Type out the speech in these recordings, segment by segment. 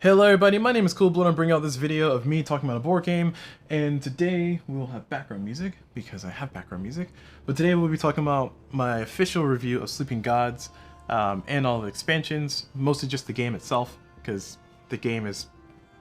Hello everybody, my name is CulBlu and I'm bringing out this video of me talking about a board game, and today we will have background music because I have background music, but today we'll be talking about my official review of Sleeping Gods and all the expansions, mostly just the game itself because the game is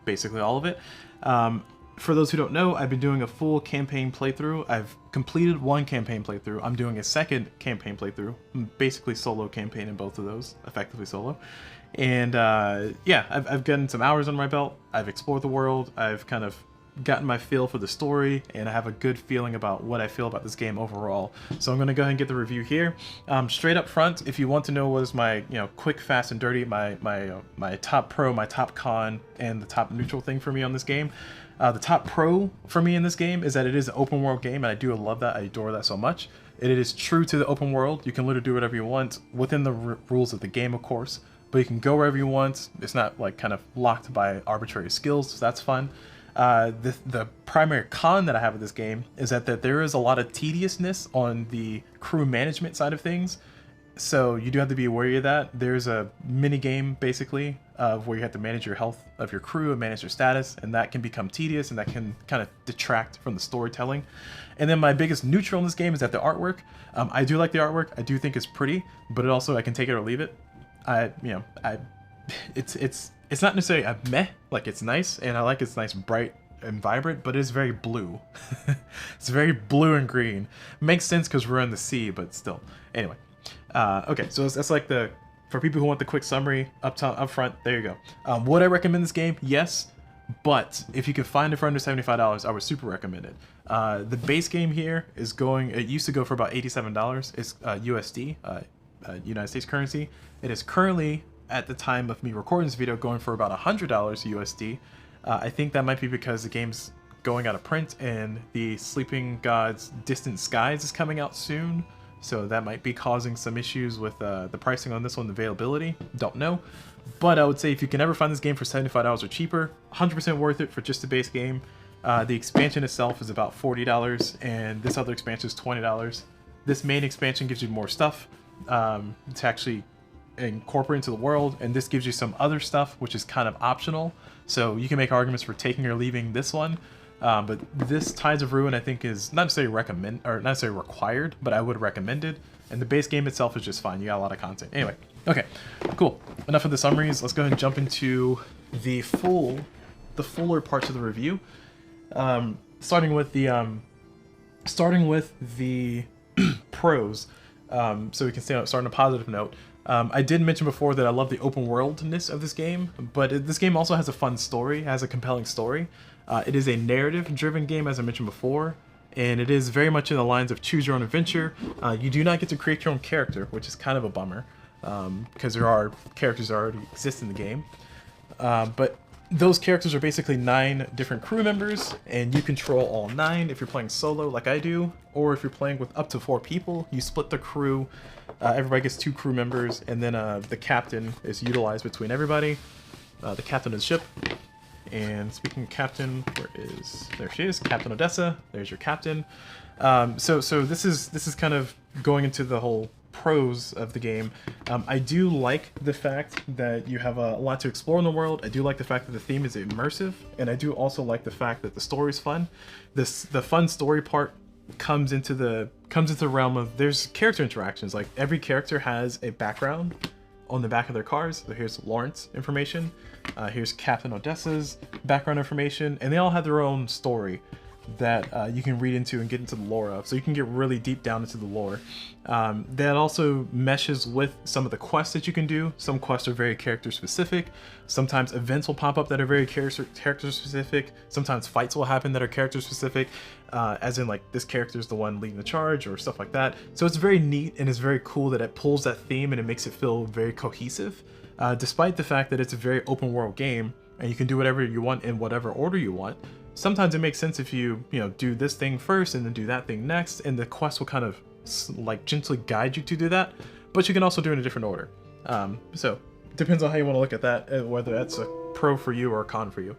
basically all of it. For those who don't know, I've been doing a full campaign playthrough. I've completed one campaign playthrough. I'm doing a second campaign playthrough, basically solo campaign in both of those, effectively solo. And yeah, I've gotten some hours on my belt. I've explored the world. I've kind of gotten my feel for the story, and I have a good feeling about what I feel about this game overall. So I'm going to go ahead and get the review here. Straight up front, if you want to know what is my quick, fast, and dirty, my top pro, my top con, and the top neutral thing for me on this game. The top pro for me in this game is that it is an open world game, and I do love that. I adore that so much. It is true to the open world. You can literally do whatever you want within the rules of the game, of course. But you can go wherever you want. It's not like kind of locked by arbitrary skills, so that's fun. The primary con that I have with this game is that there is a lot of tediousness on the crew management side of things. So you do have to be wary of that. There's a mini game basically where you have to manage your health of your crew and manage your status, and that can become tedious and that can kind of detract from the storytelling. And then my biggest neutral in this game is that the artwork. I do like the artwork. I do think it's pretty, but it also I can take it or leave it. It's not necessarily a meh, like it's nice, and I like it's nice, bright and vibrant, but it is very blue. It's very blue and green. Makes sense because we're in the sea, but still. Anyway, okay, so that's like for people who want the quick summary up front. There you go. Would I recommend this game? Yes, but if you can find it for under $75, I would super recommend it. The base game here is it used to go for about $87. It's USD. United States currency. It is currently, at the time of me recording this video, going for about $100 USD. I think that might be because the game's going out of print and the Sleeping Gods Distant Skies is coming out soon, so that might be causing some issues with the pricing on this one, the availability. Don't know, but I would say if you can ever find this game for $75 or cheaper, 100% worth it for just the base game. The expansion itself is about $40, and this other expansion is $20. This main expansion gives you more stuff to actually incorporate into the world, and this gives you some other stuff which is kind of optional, so you can make arguments for taking or leaving this one, but this Tides of Ruin I think is not necessarily not necessarily required, but I would recommend it, and the base game itself is just fine. You got a lot of content. Anyway, okay, cool, enough of the summaries. Let's go ahead and jump into the fuller parts of the review, starting with the pros. So we can start on a positive note. I did mention before that I love the open worldness of this game, but this game also has a fun story, has a compelling story. It is a narrative-driven game, as I mentioned before, and it is very much in the lines of choose your own adventure. You do not get to create your own character, which is kind of a bummer, because there are characters that already exist in the game. But those characters are basically 9 different crew members, and you control all 9 if you're playing solo like I do, or if you're playing with up to 4 people, you split the crew. Everybody gets 2 crew members, and then the captain is utilized between everybody. The captain of the ship. And speaking of captain, there she is, Captain Odessa. There's your captain. So this is kind of going into the whole pros of the game. I do like the fact that you have a lot to explore in the world. I do like the fact that the theme is immersive, and I do also like the fact that the story is fun. The fun story part comes into the realm of there's character interactions. Like every character has a background on the back of their cars. So here's Lawrence information. Here's Captain Odessa's background information, and they all have their own story that you can read into and get into the lore of, so you can get really deep down into the lore. That also meshes with some of the quests that you can do. Some quests are very character specific. Sometimes events will pop up that are very character specific. Sometimes fights will happen that are character specific, as in like this character is the one leading the charge or stuff like that. So it's very neat, and it's very cool that it pulls that theme and it makes it feel very cohesive, despite the fact that it's a very open world game and you can do whatever you want in whatever order you want. Sometimes it makes sense if you do this thing first and then do that thing next, and the quest will kind of like gently guide you to do that, but you can also do it in a different order. So it depends on how you want to look at that, whether that's a pro for you or a con for you.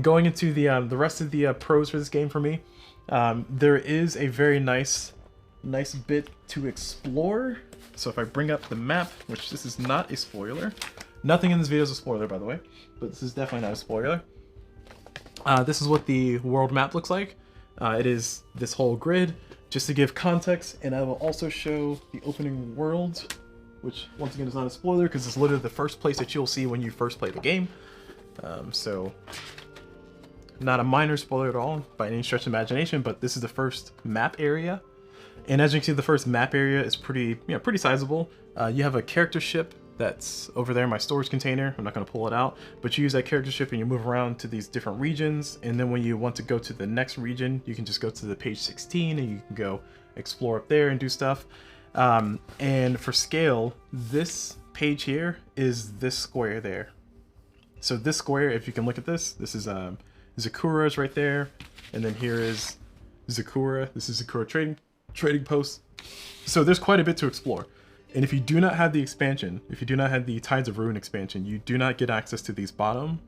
Going into the rest of the pros for this game for me, there is a very nice bit to explore. So if I bring up the map, which this is not a spoiler, Nothing in this video is a spoiler, by the way, but this is definitely not a spoiler. This is what the world map looks like. It is this whole grid, just to give context, and I will also show the opening world, which once again is not a spoiler because it's literally the first place that you'll see when you first play the game. So not a minor spoiler at all by any stretch of imagination, but this is the first map area. And as you can see, the first map area is pretty sizable. You have a character ship that's over there in my storage container. I'm not going to pull it out, but you use that character ship and you move around to these different regions. And then when you want to go to the next region, you can just go to the page 16 and you can go explore up there and do stuff. And for scale, this page here is this square there. So this square, if you can look at this, this is Zakura's right there. And then here is Zakura. This is Zakura trading post. So there's quite a bit to explore. And if you do not have the expansion, if you do not have the Tides of Ruin expansion, you do not get access to these bottom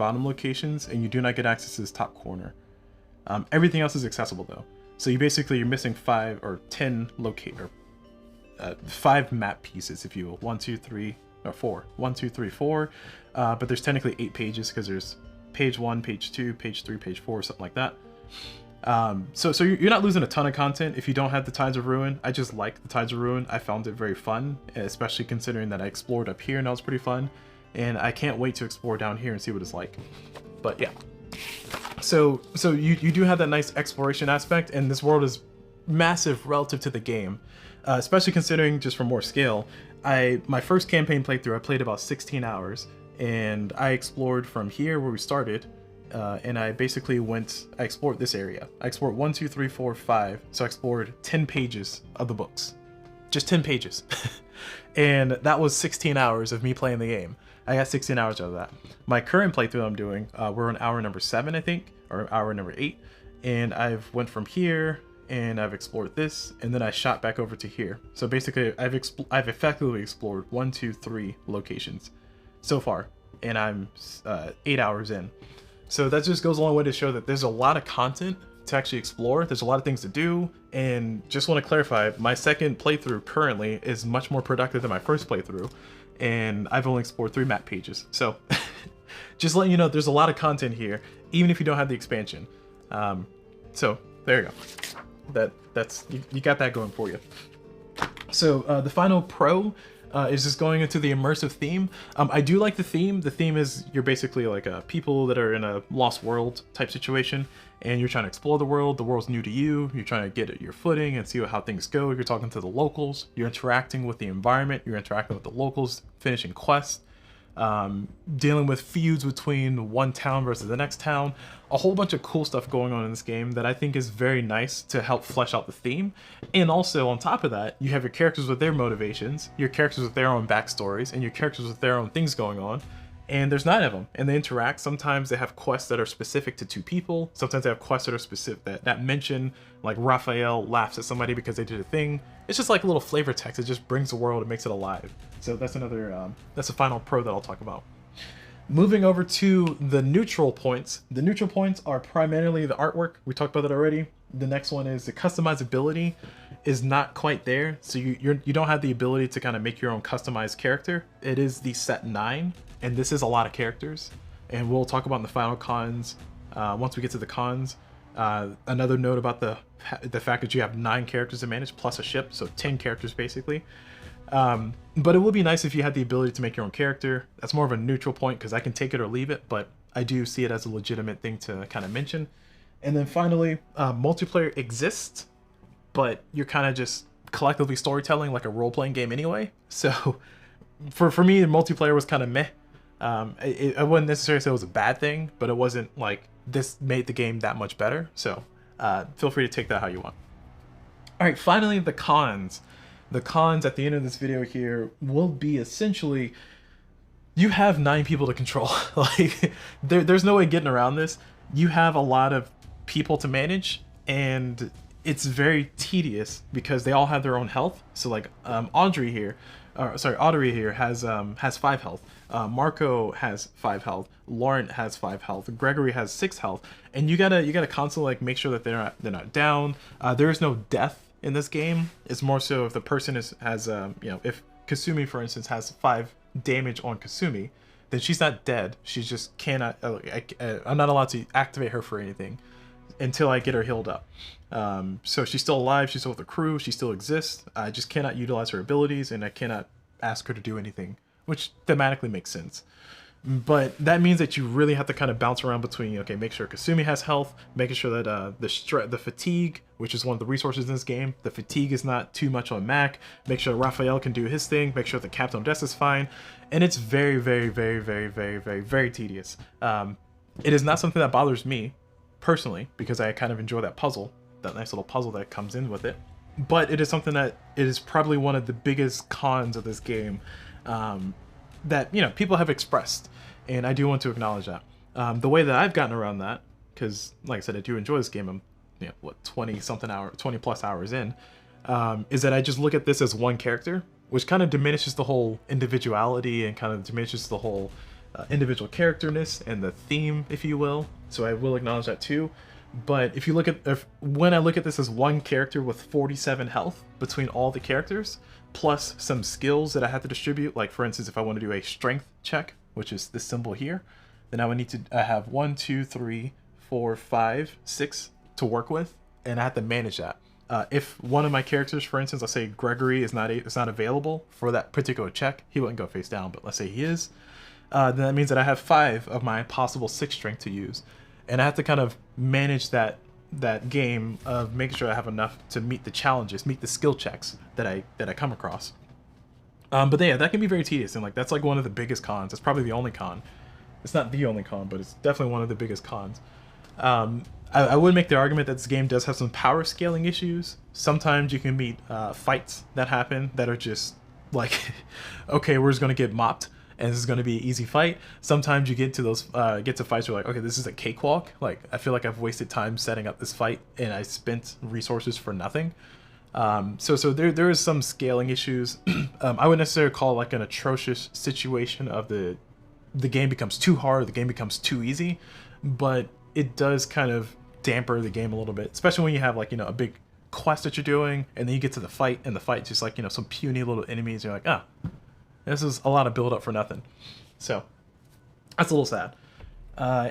locations, and you do not get access to this top corner. Everything else is accessible though. So you're missing 5 or 10 5 map pieces, if you will. 1, 2, 3, or 4. 1, 2, 3, 4. But there's technically 8 pages because there's page 1, page 2, page 3, page 4, something like that. So you're not losing a ton of content if you don't have the Tides of Ruin. I just like the Tides of Ruin. I found it very fun, especially considering that I explored up here and that was pretty fun. And I can't wait to explore down here and see what it's like. But yeah. So you do have that nice exploration aspect, and this world is massive relative to the game. Especially considering, just for more scale, my first campaign playthrough, I played about 16 hours, and I explored from here where we started. And I basically I explored this area. I explored 1, 2, 3, 4, 5. So I explored 10 pages of the books. Just 10 pages. And that was 16 hours of me playing the game. I got 16 hours out of that. My current playthrough I'm doing, we're on hour number 7, I think, or hour number 8. And I've went from here, and I've explored this, and then I shot back over to here. So basically, I've effectively explored 1, 2, 3 locations so far. And I'm 8 hours in. So that just goes a long way to show that there's a lot of content to actually explore. There's a lot of things to do, and just want to clarify, my second playthrough currently is much more productive than my first playthrough, and I've only explored 3 map pages. So just letting you know, there's a lot of content here, even if you don't have the expansion. So there you go. You got that going for you. So the final pro is just going into the immersive theme. I do like the theme. The theme is you're basically like people that are in a lost world type situation, and you're trying to explore the world. The world's new to you. You're trying to get your footing and see how things go. You're talking to the locals. You're interacting with the environment. You're interacting with the locals, finishing quests, dealing with feuds between one town versus the next town. A whole bunch of cool stuff going on in this game that I think is very nice to help flesh out the theme. And also on top of that, you have your characters with their motivations, your characters with their own backstories, and your characters with their own things going on. And there's 9 of them, and they interact. Sometimes they have quests that are specific to 2 people. Sometimes they have quests that are specific that mention, like Raphael laughs at somebody because they did a thing. It's just like a little flavor text. It just brings the world and makes it alive. So that's another, that's a final pro that I'll talk about. Moving over to the neutral points. The neutral points are primarily the artwork. We talked about that already. The next one is the customizability is not quite there. So you don't have the ability to kind of make your own customized character. It is the set 9, and this is a lot of characters. And we'll talk about in the final cons once we get to the cons. Another note about the fact that you have 9 characters to manage plus a ship, so 10 characters basically. But it would be nice if you had the ability to make your own character. That's more of a neutral point because I can take it or leave it, but I do see it as a legitimate thing to kind of mention. And then finally, multiplayer exists, but you're kind of just collectively storytelling like a role-playing game anyway. So for me, multiplayer was kind of meh. I wouldn't necessarily say it was a bad thing, but it wasn't like this made the game that much better. So feel free to take that how you want. All right, finally, the cons. The cons at the end of this video here will be essentially, you have 9 people to control. Like there's no way getting around this. You have a lot of people to manage, and it's very tedious because they all have their own health. So like Audrey here has 5 health. Marco has 5 health. Lauren has 5 health. Gregory has 6 health. And you gotta constantly like make sure that they're not down. There is no death in this game. It's more so if the person has if Kasumi, for instance, has 5 damage on Kasumi, then she's not dead. She just cannot. I'm not allowed to activate her for anything until I get her healed up. So she's still alive. She's still with the crew. She still exists. I just cannot utilize her abilities, and I cannot ask her to do anything, which thematically makes sense. But that means that you really have to kind of bounce around between, okay, make sure Kasumi has health, making sure that the fatigue, which is one of the resources in this game, the fatigue is not too much on Mac, make sure Raphael can do his thing, make sure the Captain Odessa is fine, and it's very, very, very, very, very, very, very tedious. It is not something that bothers me, personally, because I kind of enjoy that puzzle, that nice little puzzle that comes in with it. But it is something that it is probably one of the biggest cons of this game that, you know, people have expressed. And I do want to acknowledge that. The way that I've gotten around that, because like I said, I do enjoy this game. I'm, you know, what, 20 plus hours in, is that I just look at this as one character, which kind of diminishes the whole individuality and kind of diminishes the whole individual characterness and the theme, if you will. So I will acknowledge that too. But if you look at, when I look at this as one character with 47 health between all the characters, plus some skills that I have to distribute, like for instance, if I want to do a strength check, which is this symbol here, then I would need to have 1, 2, 3, 4, 5, 6 to work with, and I have to manage that. If one of my characters, for instance, let's say Gregory is not available for that particular check, he wouldn't go face down, but let's say he is, then that means that I have 5 of my possible 6 strength to use, and I have to kind of manage that game of making sure I have enough to meet the challenges, meet the skill checks that I come across. But yeah, that can be very tedious, and like that's like one of the biggest cons. It's probably the only con. It's not the only con, but it's definitely one of the biggest cons. I would make the argument that this game does have some power scaling issues. Sometimes you can meet fights that happen that are just like, okay, we're just gonna get mopped, and this is gonna be an easy fight. Sometimes you get to those fights where like, okay, this is a cakewalk. Like I feel like I've wasted time setting up this fight, and I spent resources for nothing. So there is some scaling issues. I wouldn't necessarily call it like an atrocious situation of the game becomes too hard, the game becomes too easy, but it does kind of damper the game a little bit, especially when you have like, you know, a big quest that you're doing, and then you get to the fight, and the fight just like, you know, some puny little enemies. You're like, this is a lot of build up for nothing. So that's a little sad.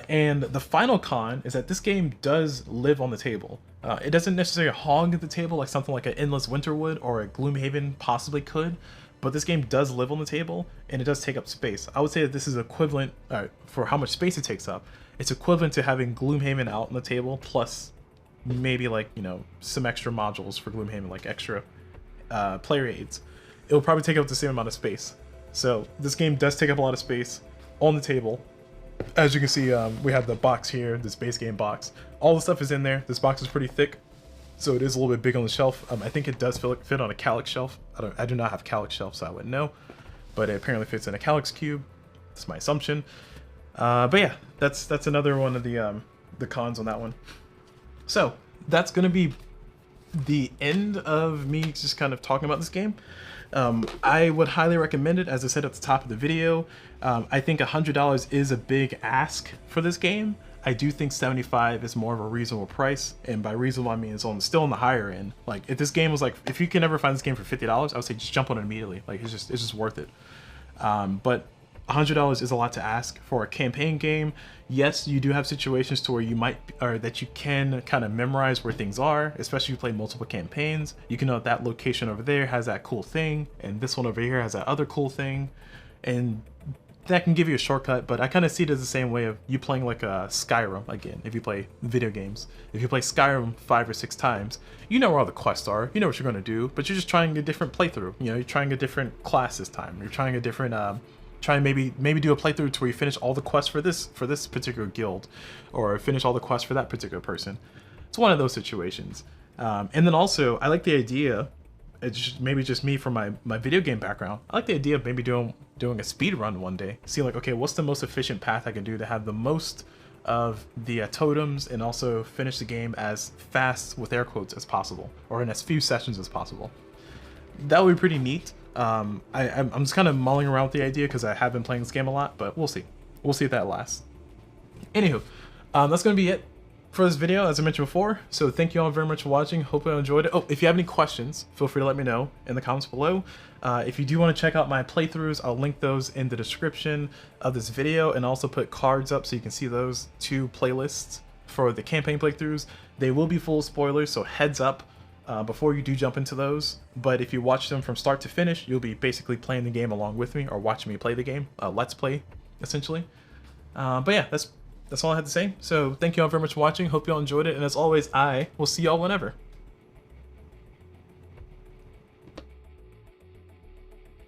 And the final con is that this game does live on the table. It doesn't necessarily hog the table like something like an Endless Winter would or a Gloomhaven possibly could, but this game does live on the table, and it does take up space. I would say that this is equivalent, for how much space it takes up, it's equivalent to having Gloomhaven out on the table, plus maybe like, you know, some extra modules for Gloomhaven, like extra player aids. It'll probably take up the same amount of space. So this game does take up a lot of space on the table. As you can see, we have the box here, this base game box. All the stuff is in there. This box is pretty thick, so it is a little bit big on the shelf. I think it does fit on a Calyx shelf. I do not have Calyx shelf, so I wouldn't know, but it apparently fits in a Calyx cube. That's my assumption. But yeah, that's another one of the cons on that one. So that's gonna be the end of me just kind of talking about this game. I would highly recommend it, as I said at the top of the video. I think $100 is a big ask for this game. I do think $75 is more of a reasonable price, and by reasonable I mean it's still on the higher end. Like if this game was like, if you can ever find this game for $50, I would say just jump on it immediately. Like it's just worth it. But $100 is a lot to ask for a campaign game. Yes, you do have situations to where you might, or that you can kind of memorize where things are, especially if you play multiple campaigns. You can know that location over there has that cool thing, and this one over here has that other cool thing, and that can give you a shortcut. But I kind of see it as the same way of you playing like a Skyrim again. If you play video games, if you play Skyrim 5 or 6 times, you know where all the quests are, you know what you're going to do, but you're just trying a different playthrough. You know, you're trying a different class this time. You're trying a different try and maybe do a playthrough to where you finish all the quests for this particular guild, or finish all the quests for that particular person. It's one of those situations. And then also, I like the idea, it's just, maybe just me from my video game background, I like the idea of maybe doing a speed run one day. See like, okay, what's the most efficient path I can do to have the most of the totems, and also finish the game as fast, with air quotes, as possible, or in as few sessions as possible. That would be pretty neat. I'm just kind of mulling around with the idea because I have been playing this game a lot, but we'll see. We'll see if that lasts. Anywho, that's going to be it for this video, as I mentioned before. So thank you all very much for watching. Hope you enjoyed it. Oh, if you have any questions, feel free to let me know in the comments below. If you do want to check out my playthroughs, I'll link those in the description of this video, and also put cards up so you can see those 2 playlists for the campaign playthroughs. They will be full of spoilers, so heads up before you do jump into those. But if you watch them from start to finish, you'll be basically playing the game along with me, or watching me play the game. Let's play, essentially. But yeah, that's all I had to say. So thank you all very much for watching. Hope you all enjoyed it. And as always, I will see y'all whenever.